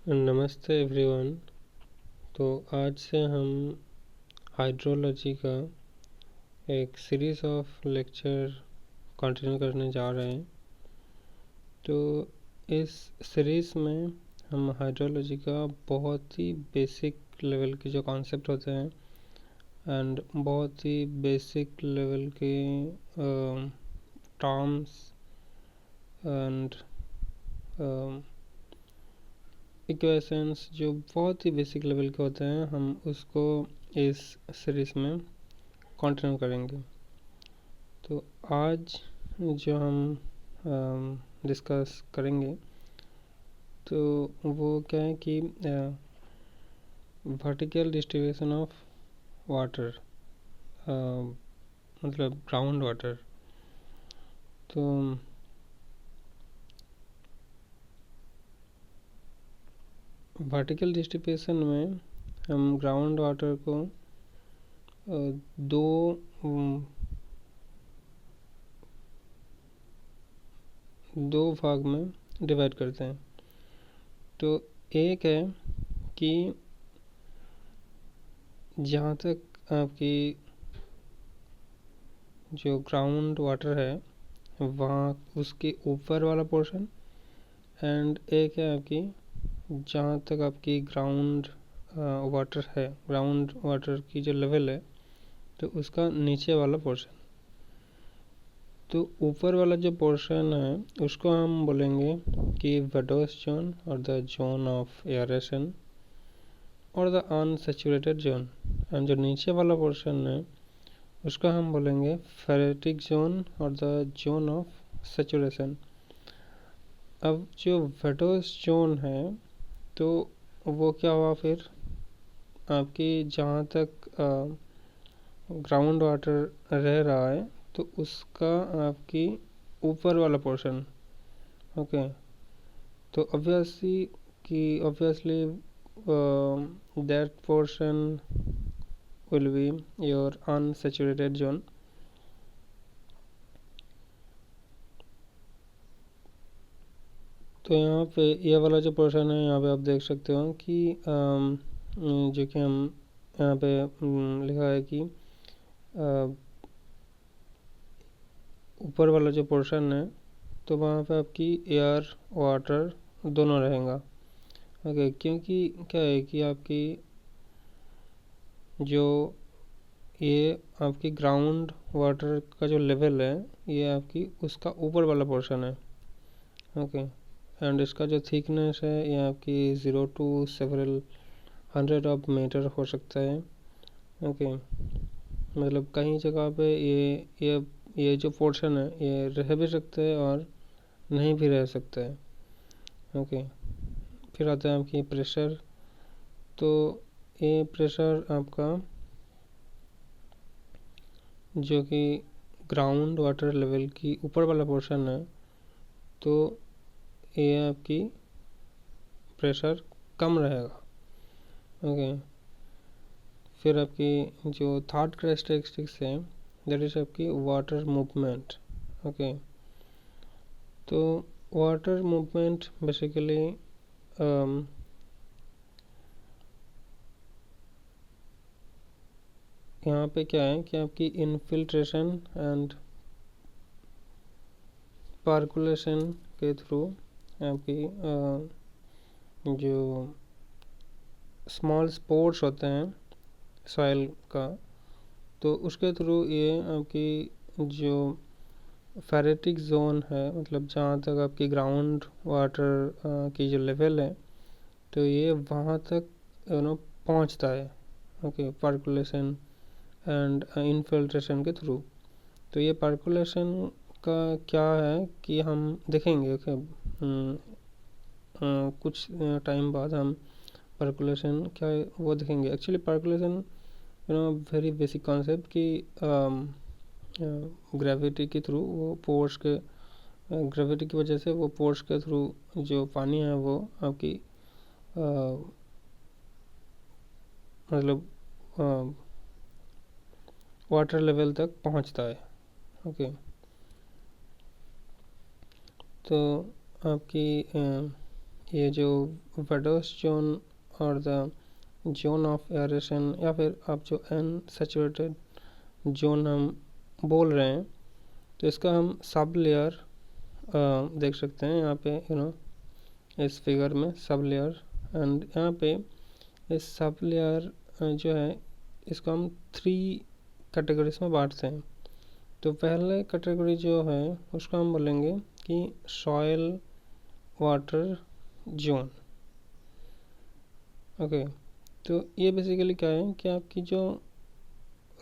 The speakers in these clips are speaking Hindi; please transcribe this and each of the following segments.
नमस्ते एवरीवन। तो आज से हम हाइड्रोलॉजी का एक सीरीज़ ऑफ लेक्चर कंटिन्यू करने जा रहे हैं। तो इस सीरीज़ में हम हाइड्रोलॉजी का बहुत ही बेसिक लेवल के जो कॉन्सेप्ट होते हैं एंड बहुत ही बेसिक लेवल के टर्म्स एंड इक्वेशंस जो बहुत ही बेसिक लेवल के होते हैं, हम उसको इस सीरीज़ में कंटिन्यू करेंगे। तो आज जो हम डिस्कस करेंगे तो वो क्या है कि वर्टिकल डिस्ट्रीब्यूशन ऑफ वाटर, मतलब ग्राउंड वाटर। तो वर्टिकल डिस्ट्रीब्यूशन में हम ग्राउंड वाटर को दो भाग में डिवाइड करते हैं। तो एक है कि जहाँ तक आपकी जो ग्राउंड वाटर है वहाँ उसके ऊपर वाला पोर्शन, एंड एक है आपकी जहाँ तक आपकी ग्राउंड वाटर है, ग्राउंड वाटर की जो लेवल है तो उसका नीचे वाला पोर्शन। तो ऊपर वाला जो पोर्शन है उसको हम बोलेंगे कि वेडोस जोन और द जोन ऑफ एयरेशन और द अनसैचुरेटेड जोन, एंड जो नीचे वाला पोर्शन है उसको हम बोलेंगे फेरेटिक जोन और द जोन ऑफ सैचुरेशन। अब जो वेडोस जोन है तो वो क्या हुआ, फिर आपकी जहाँ तक ग्राउंड वाटर रह रहा है तो उसका आपकी ऊपर वाला पोर्शन। ओके, तो obviously that portion will be your unsaturated zone. तो यहाँ पे ये वाला जो पोर्शन है, यहाँ पे आप देख सकते हो कि जो कि हम यहाँ पे लिखा है कि ऊपर वाला जो पोर्शन है तो वहाँ पे आपकी एयर वाटर दोनों रहेगा। ओके, क्योंकि क्या है कि आपकी जो ये आपकी ग्राउंड वाटर का जो लेवल है ये आपकी उसका ऊपर वाला पोर्शन है। ओके, एंड इसका जो थिकनेस है ये आपकी 0 to several hundred of metre हो सकता है। ओके, मतलब कई जगह पे ये जो पोर्शन है ये रह भी सकता है और नहीं भी रह सकता है। ओके, फिर आता है आपकी प्रेशर। तो ये प्रेशर आपका जो कि ग्राउंड वाटर लेवल की ऊपर वाला पोर्शन है तो ये आपकी प्रेशर कम रहेगा। ओके, फिर आपकी जो थर्ड कैरेक्टरिस्टिक्स है दैट इज आपकी वाटर मूवमेंट। ओके, तो वाटर मूवमेंट बेसिकली यहाँ पे क्या है कि आपकी इनफिल्ट्रेशन एंड पार्कुलेशन के थ्रू आपकी जो स्मॉल स्पोर्स होते हैं सॉइल का, तो उसके थ्रू ये आपकी जो फेरेटिक जोन है, मतलब जहाँ तक आपकी ग्राउंड वाटर की जो लेवल है तो ये वहाँ तक पहुँचता है। ओके, पार्कुलेशन एंड इनफिल्ट्रेशन के थ्रू। तो ये पार्कुलेशन का क्या है कि हम देखेंगे। ओके, कुछ टाइम बाद हम पार्कुलेशन क्या है वो देखेंगे। एक्चुअली पार्कुलेशन वेरी बेसिक कॉन्सेप्ट कि ग्रेविटी के थ्रू वो पोर्स के ग्रेविटी की वजह से वो पोर्स के थ्रू जो पानी है वो आपकी मतलब वाटर लेवल तक पहुंचता है। ओके, तो आपकी ये जो वेडोस जोन और द जोन ऑफ एयरेशन या फिर आप जो अनसैचुरेटेड जोन हम बोल रहे हैं, तो इसका हम सब लेयर देख सकते हैं यहाँ पे इस फिगर में सब लेयर। एंड यहाँ पे इस सब लेयर जो है इसको हम 3 कैटेगरीज में बांटते हैं। तो पहले कैटेगरी जो है उसको हम बोलेंगे कि सॉयल वाटर जोन। ओके, तो ये बेसिकली क्या है कि आपकी जो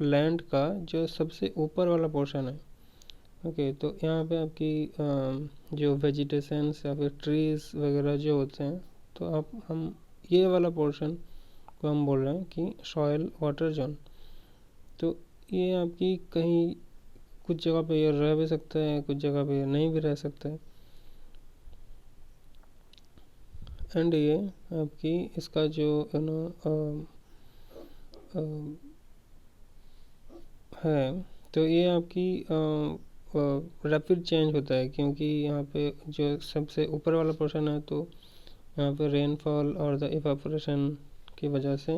लैंड का जो सबसे ऊपर वाला पोर्शन है। ओके, तो यहाँ पे आपकी जो वेजिटेशंस या फिर ट्रीज वगैरह जो होते हैं, तो आप हम ये वाला पोर्शन को हम बोल रहे हैं कि सॉयल वाटर जोन। तो ये आपकी कहीं कुछ जगह पे ये रह भी सकता है, कुछ जगह पे नहीं भी रह सकता है। एंड ये आपकी इसका जो है, तो ये आपकी रैपिड चेंज होता है, क्योंकि यहाँ पे जो सबसे ऊपर वाला पोर्शन है, तो यहाँ पे रेनफॉल और द इवापोरेशन की वजह से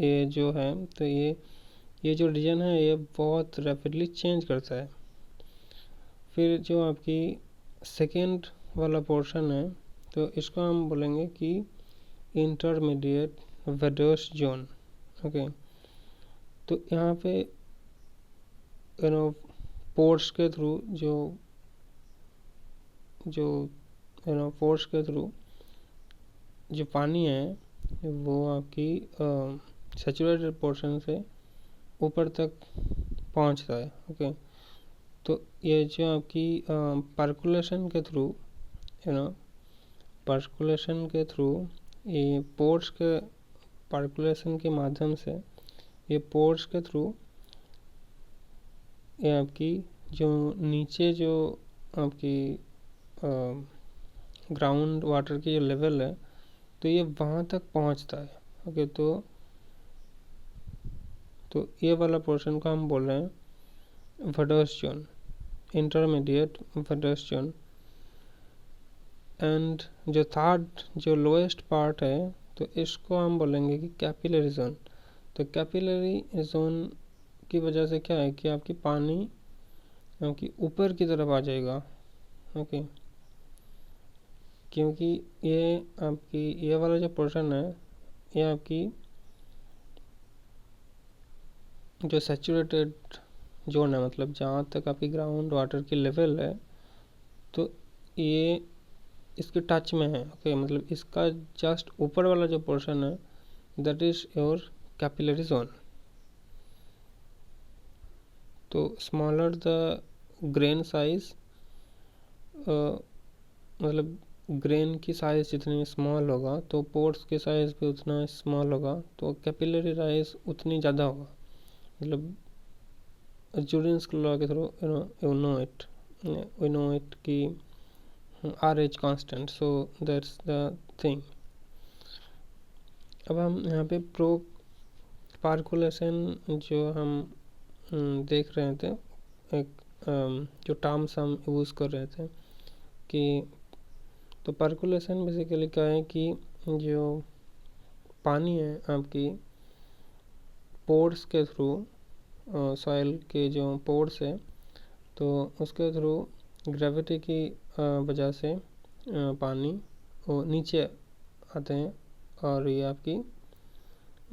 ये जो है, तो ये जो रीजन है ये बहुत रैपिडली चेंज करता है। फिर जो आपकी सेकेंड वाला पोर्शन है, तो इसको हम बोलेंगे कि इंटरमीडिएट वेडोस जोन। ओके, तो यहाँ पे पोर्स के थ्रू जो पोर्स के थ्रू जो पानी है वो आपकी सैचुरेटेड पोर्शन से ऊपर तक पहुंचता है। ओके, तो ये जो आपकी पर्कुलेशन के थ्रू ये पोर्स के पर्कुलेशन के माध्यम से ये पोर्स के थ्रू ये आपकी जो नीचे जो आपकी ग्राउंड वाटर की जो लेवल है, तो ये वहाँ तक पहुँचता है। ओके, तो ये वाला पोर्शन को हम बोल रहे हैं वेडोस जोन, इंटरमीडिएट वेडोस जोन। एंड जो थर्ड जो लोएस्ट पार्ट है, तो इसको हम बोलेंगे कि कैपिलरी जोन। तो कैपिलरी जोन की वजह से क्या है कि आपकी पानी आपकी ऊपर की तरफ आ जाएगा। ओके, क्योंकि ये आपकी ये वाला जो पोर्शन है ये आपकी जो सैचुरेटेड जोन है, मतलब जहाँ तक आपकी ग्राउंड वाटर की लेवल है, तो ये इसके टच में है। ओके, मतलब इसका जस्ट ऊपर वाला जो पोर्शन है that is your capillary zone. तो स्मॉलर द ग्रेन साइज, मतलब ग्रेन की साइज जितनी स्मॉल होगा तो पोर्स की साइज भी उतना स्मॉल होगा, तो कैपिलरी राइज उतनी ज़्यादा होगा। मतलब जूलियंस लॉ के थ्रू वी नो इट कि R H constant, so that's the thing. अब हम यहाँ पे प्रो पार्कुलेशन जो हम देख रहे थे, एक जो टर्म्स हम यूज़ कर रहे थे कि तो पर्कुलेशन बेसिकली क्या है कि जो पानी है आपकी पोर्स के थ्रू सॉइल के जो पोर्स है, तो उसके थ्रू ग्रेविटी की वजह से पानी वो नीचे आते हैं, और ये आपकी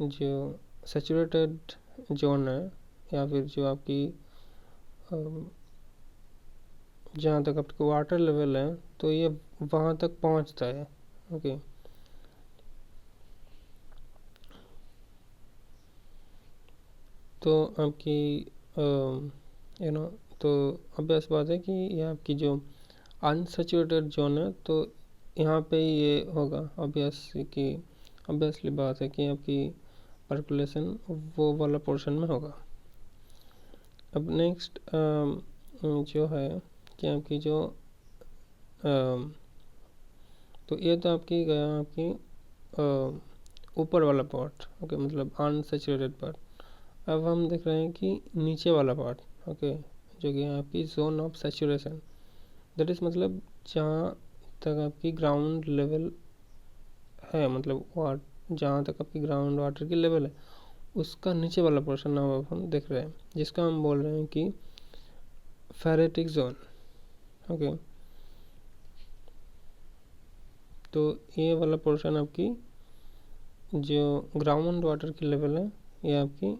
जो सैचुरेटेड जोन है या फिर जो आपकी जहाँ तक आपका वाटर लेवल है, तो ये वहाँ तक पहुँचता है। ओके, तो आपकी तो ऑब्वियस बात है कि ये आपकी जो अनसैचुरेटेड जोन है, तो यहाँ पे ये होगा ऑब्वियसली बात है कि आपकी पर्कुलेशन वो वाला पोर्शन में होगा। अब नेक्स्ट जो है कि आपकी जो तो ये तो आपकी गया आपकी ऊपर वाला पार्ट। ओके, मतलब अनसैचुरेटेड पार्ट। अब हम देख रहे हैं कि नीचे वाला पार्ट। ओके, जो कि आपकी zone of saturation, that is मतलब जहाँ तक आपकी ग्राउंड लेवल है, मतलब जहाँ तक आपकी ग्राउंड वाटर की लेवल है उसका नीचे वाला पोर्शन नाम अब हम देख रहे हैं, जिसका हम बोल रहे हैं कि फेरेटिक जोन। ओके, तो ये वाला पोर्शन आपकी जो ग्राउंड वाटर की लेवल है ये आपकी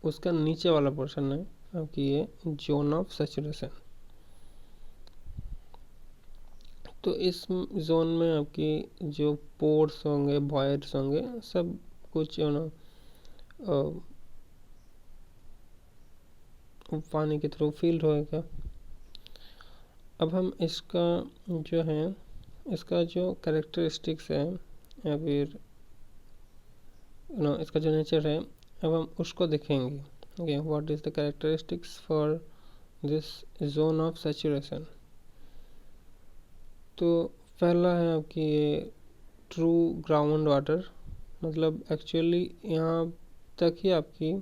उसका नीचे वाला पोर्शन है आपकी ये जोन ऑफ सैचुरेशन। तो इस जोन में आपकी जो पोर्स होंगे, वॉइड्स होंगे, सब कुछ पानी के थ्रू फिल होएगा। अब हम इसका जो है इसका जो कैरेक्टरिस्टिक्स है या फिर इसका जो नेचर है अब हम उसको देखेंगे। Okay, what is the characteristics for this zone of saturation. तो पहला है आपकी ये ट्रू ग्राउंड वाटर, मतलब एक्चुअली यहाँ तक ही आपकी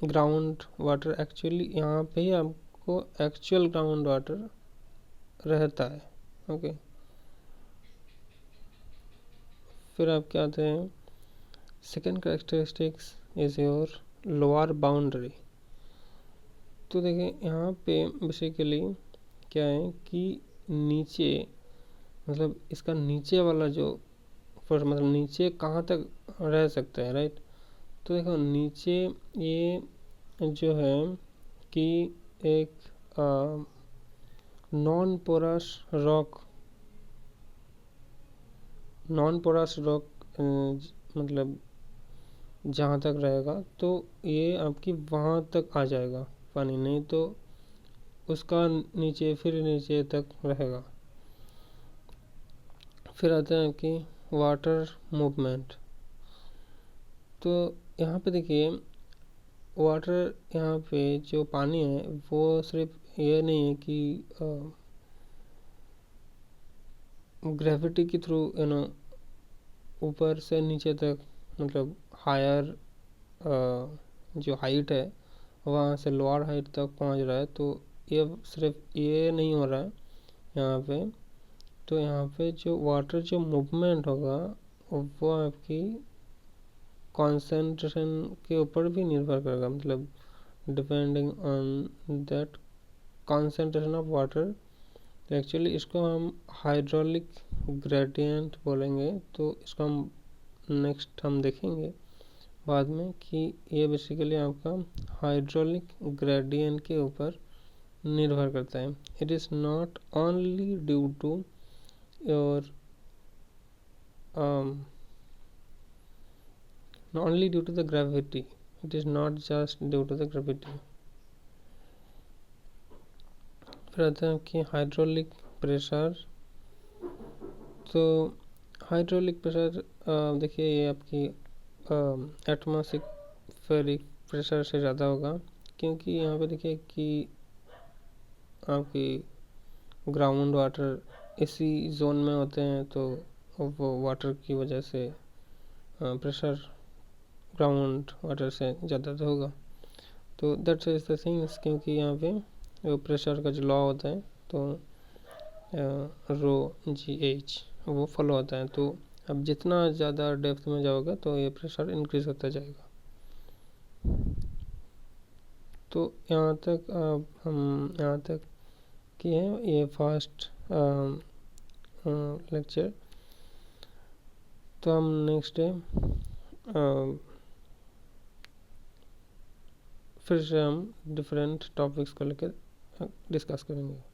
ग्राउंड वाटर एक्चुअली यहाँ पे ही आपको एक्चुअल ग्राउंड वाटर रहता है। ओके, फिर आपके आते हैं second characteristics is your lower boundary. तो देखिए यहाँ पे बेसिकली क्या है कि नीचे, मतलब इसका नीचे वाला जो मतलब नीचे कहाँ तक रह सकता है, राइट। तो देखो नीचे ये जो है कि एक नॉन पोरस रॉक मतलब जहाँ तक रहेगा तो ये आपकी वहाँ तक आ जाएगा पानी, नहीं तो उसका नीचे फिर नीचे तक रहेगा। फिर आता है कि वाटर मूवमेंट। तो यहाँ पे देखिए वाटर, यहाँ पे जो पानी है वो सिर्फ ये नहीं है कि ग्रेविटी के थ्रू ऊपर से नीचे तक, मतलब हायर जो हाइट है वहाँ से लोअर हाइट तक पहुँच रहा है। तो ये सिर्फ ये नहीं हो रहा है यहाँ पे। तो यहाँ पे जो वाटर जो मूवमेंट होगा वो आपकी कंसंट्रेशन के ऊपर भी निर्भर करेगा, मतलब depending on that concentration of water. तो एक्चुअली इसको हम हाइड्रोलिक ग्रेडियंट बोलेंगे। तो इसको हम नेक्स्ट हम देखेंगे बाद में कि ये बेसिकली आपका हाइड्रोलिक ग्रेडियंट के ऊपर निर्भर करता है। It is not only due to your not only due to the gravity, it is not just due to the gravity। फिर आता है कि हाइड्रोलिक प्रेशर। तो हाइड्रोलिक प्रेशर देखिए ये आपकी एटमॉस्फेरिक प्रेशर से ज़्यादा होगा, क्योंकि यहाँ पे देखिए कि आपकी ग्राउंड वाटर इसी जोन में होते हैं, तो वो वाटर की वजह से प्रेशर ग्राउंड वाटर से ज़्यादा तो होगा। तो दैट्स इज द थिंग्स, क्योंकि यहाँ पे वो प्रेशर का जो लॉ होता है तो ρ/G/H वो फॉलो होता है। तो अब जितना ज़्यादा डेप्थ में जाओगे तो ये प्रेशर इंक्रीज होता जाएगा। तो यहाँ तक हम यहाँ तक किए हैं ये फर्स्ट लेक्चर। तो हम नेक्स्ट डे फिर से हम डिफरेंट टॉपिक्स को लेकर डिस्कस करेंगे।